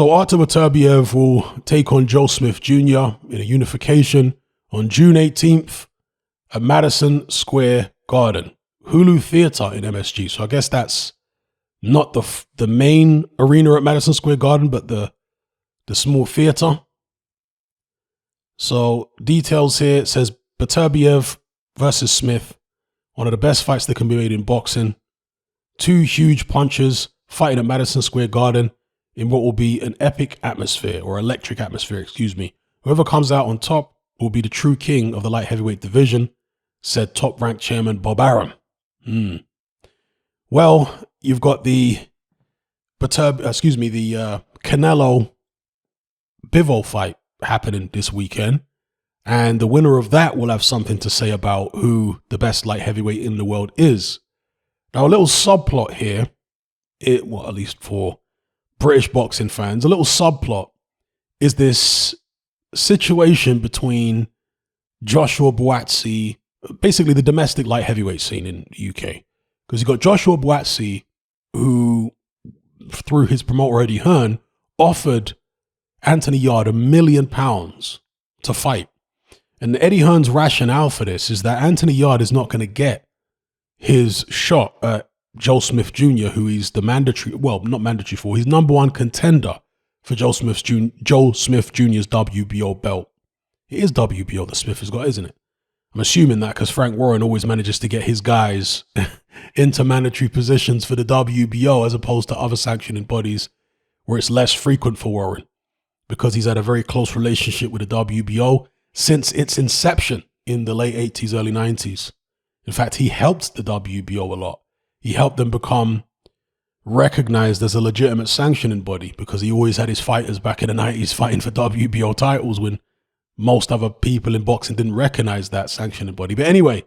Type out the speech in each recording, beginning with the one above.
So Artur Beterbiev will take on Joe Smith Jr. in a unification on June 18th at Madison Square Garden, Hulu Theater in MSG. So I guess that's not the main arena at Madison Square Garden, but the small theater. So details here, it says Beterbiev versus Smith, one of the best fights that can be made in boxing. Two huge punchers fighting at Madison Square Garden in what will be an epic atmosphere, or electric atmosphere, excuse me. Whoever comes out on top will be the true king of the light heavyweight division, said top-ranked chairman Bob Arum. Well, you've got the Canelo Bivol fight happening this weekend, and the winner of that will have something to say about who the best light heavyweight in the world is. Now, a little subplot here, well, at least for British boxing fans, a little subplot is this situation between Joshua Buatsi, basically the domestic light heavyweight scene in the UK. Because you've got Joshua Buatsi, who, through his promoter Eddie Hearn, offered Anthony Yarde £1 million to fight. And Eddie Hearn's rationale for this is that Anthony Yarde is not going to get his shot at Joe Smith Jr., who he's the mandatory, well, not mandatory for, he's number one contender for Joe Smith Jr.'s WBO belt. It is WBO that Smith has got, isn't it? I'm assuming that because Frank Warren always manages to get his guys into mandatory positions for the WBO as opposed to other sanctioning bodies where it's less frequent for Warren, because he's had a very close relationship with the WBO since its inception in the late 80s, early 90s. In fact, he helped the WBO a lot. He helped them become recognized as a legitimate sanctioning body because he always had his fighters back in the 90s fighting for WBO titles when most other people in boxing didn't recognize that sanctioning body. But anyway,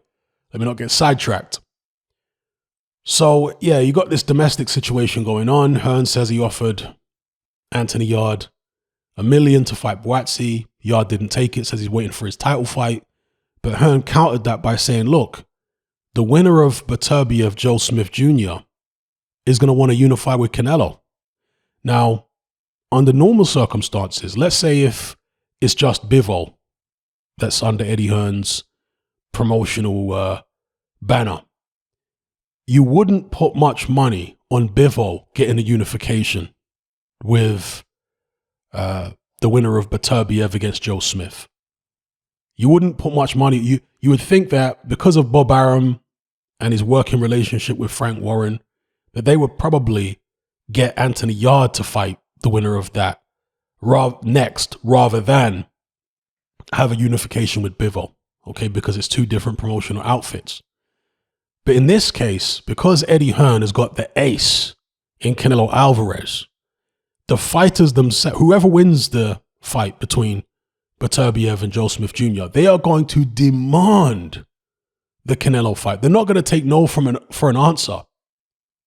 let me not get sidetracked. So, yeah, you got this domestic situation going on. Hearn says he offered Anthony Yarde $1 million to fight Buatsi. Yarde didn't take it, says he's waiting for his title fight. But Hearn countered that by saying, look, the winner of Beterbiev, Joe Smith Jr., is going to want to unify with Canelo. Now, under normal circumstances, let's say if it's just Bivol that's under Eddie Hearn's promotional banner, you wouldn't put much money on Bivol getting a unification with the winner of Beterbiev against Joe Smith. You wouldn't put much money. You would think that because of Bob Arum and his working relationship with Frank Warren, that they would probably get Anthony Yarde to fight the winner of that next, rather than have a unification with Bivol, okay, because it's two different promotional outfits. But in this case, because Eddie Hearn has got the ace in Canelo Alvarez, the fighters themselves, whoever wins the fight between Beterbiev and Joe Smith Jr., they are going to demand the Canelo fight. They're not going to take no for an answer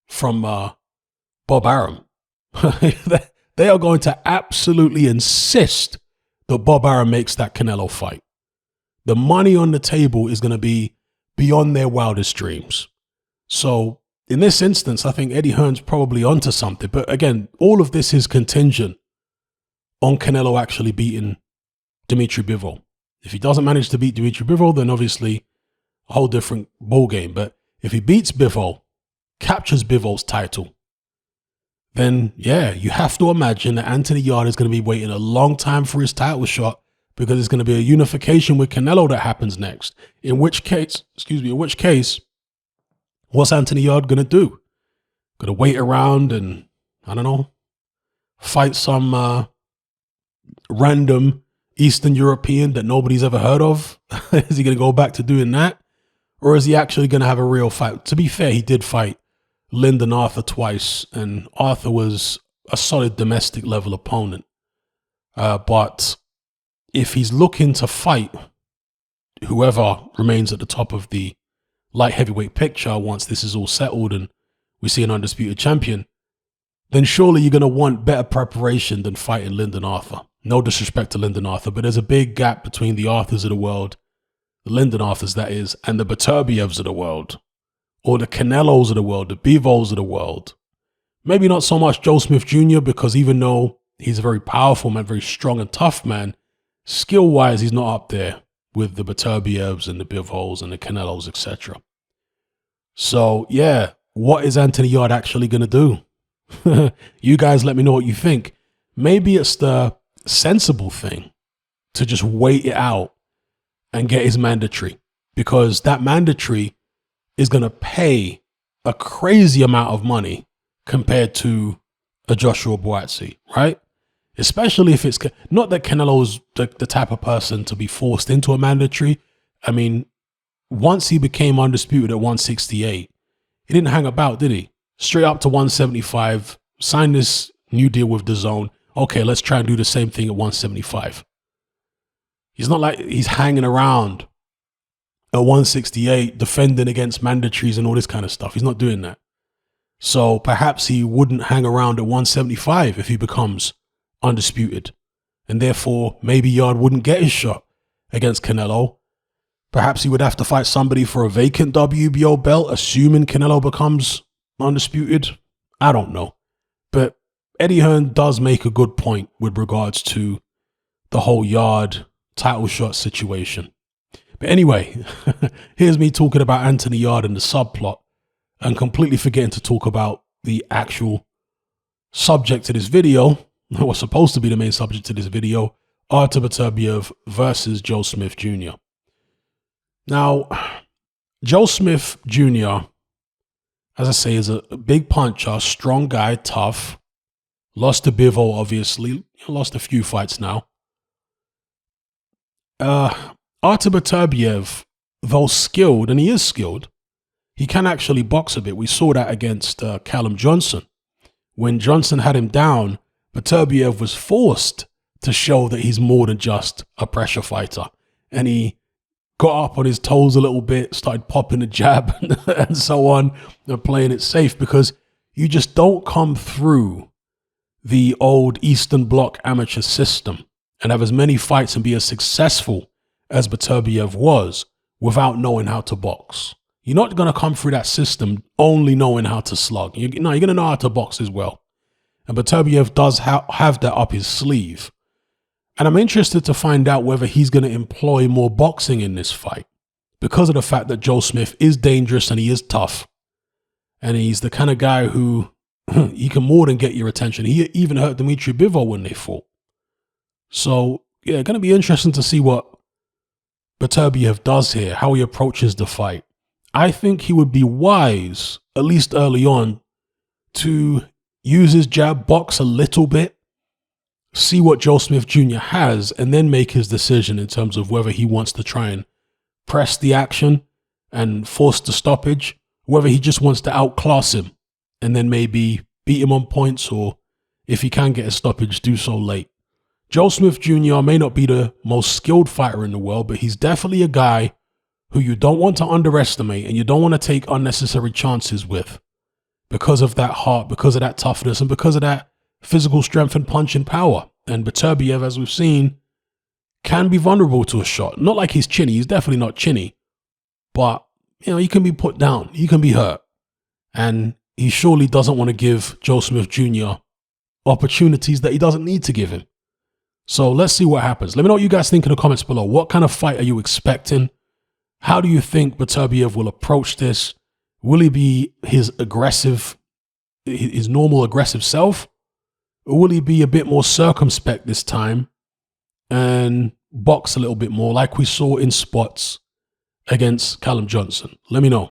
from Bob Arum. They are going to absolutely insist that Bob Arum makes that Canelo fight. The money on the table is going to be beyond their wildest dreams. So in this instance, I think Eddie Hearn's probably onto something. But again, all of this is contingent on Canelo actually beating Dimitri Bivol. If he doesn't manage to beat Dimitri Bivol, then obviously a whole different ballgame. But if he beats Bivol, captures Bivol's title, then yeah, you have to imagine that Anthony Yarde is going to be waiting a long time for his title shot, because it's going to be a unification with Canelo that happens next. In which case, what's Anthony Yarde going to do? Going to wait around and, I don't know, fight some random Eastern European that nobody's ever heard of? Is he going to go back to doing that? Or is he actually going to have a real fight? To be fair, he did fight Lyndon Arthur twice, and Arthur was a solid domestic level opponent. But if he's looking to fight whoever remains at the top of the light heavyweight picture once this is all settled and we see an undisputed champion, then surely you're going to want better preparation than fighting Lyndon Arthur. No disrespect to Lyndon Arthur, but there's a big gap between the Arthurs of the world, the Lyndon Arthurs that is, and the Beterbievs of the world, or the Canelos of the world, the Bivols of the world. Maybe not so much Joe Smith Jr., because even though He's a very powerful man, very strong and tough man. Skill-wise, he's not up there with the Beterbievs and the Bivol and the Canelos, etc. So, yeah, what is Anthony Yarde actually going to do? You guys let me know what you think. Maybe it's the sensible thing to just wait it out and get his mandatory, because that mandatory is going to pay a crazy amount of money compared to a Joshua Buatsi, right? Especially if it's not that Canelo's the type of person to be forced into a mandatory. I mean, once he became undisputed at 168, he didn't hang about, did he? Straight up to 175, signed this new deal with DAZN. Okay, let's try and do the same thing at 175. He's not like he's hanging around at 168, defending against mandatories and all this kind of stuff. He's not doing that. So perhaps he wouldn't hang around at 175 if he becomes undisputed. And therefore, maybe Yarde wouldn't get his shot against Canelo. Perhaps he would have to fight somebody for a vacant WBO belt, assuming Canelo becomes undisputed. I don't know. But Eddie Hearn does make a good point with regards to the whole Yarde title shot situation. But anyway, here's me talking about Anthony Yarde and the subplot and completely forgetting to talk about the actual subject of this video, what's supposed to be the main subject of this video, Artur Beterbiev versus Joe Smith Jr. Now, Joe Smith Jr., as I say, is a big puncher, strong guy, tough. Lost to Bivol, obviously. Lost a few fights now. Artur Beterbiev, though skilled, and he is skilled, he can actually box a bit. We saw that against Callum Johnson. When Johnson had him down, Beterbiev was forced to show that he's more than just a pressure fighter. And he got up on his toes a little bit, started popping a jab and so on, and playing it safe, because you just don't come through the old Eastern Bloc amateur system and have as many fights and be as successful as Beterbiev was without knowing how to box. You're not going to come through that system only knowing how to slug. You're going to know how to box as well. And Beterbiev does have that up his sleeve. And I'm interested to find out whether he's going to employ more boxing in this fight, because of the fact that Joe Smith is dangerous and he is tough. And he's the kind of guy who he can more than get your attention. He even hurt Dmitry Bivol when they fought. So, yeah, going to be interesting to see what Beterbiev does here, how he approaches the fight. I think he would be wise, at least early on, to use his jab, box a little bit, see what Joe Smith Jr. has, and then make his decision in terms of whether he wants to try and press the action and force the stoppage, whether he just wants to outclass him and then maybe beat him on points, or if he can get a stoppage, do so late. Joe Smith Jr. may not be the most skilled fighter in the world, but he's definitely a guy who you don't want to underestimate and you don't want to take unnecessary chances with, because of that heart, because of that toughness, and because of that physical strength and punching power. And Beterbiev, as we've seen, can be vulnerable to a shot. Not like he's chinny. He's definitely not chinny. But, you know, he can be put down. He can be hurt. And he surely doesn't want to give Joe Smith Jr. opportunities that he doesn't need to give him. So let's see what happens. Let me know what you guys think in the comments below. What kind of fight are you expecting? How do you think Beterbiev will approach this? Will he be his normal aggressive self? Or will he be a bit more circumspect this time and box a little bit more like we saw in spots against Callum Johnson? Let me know.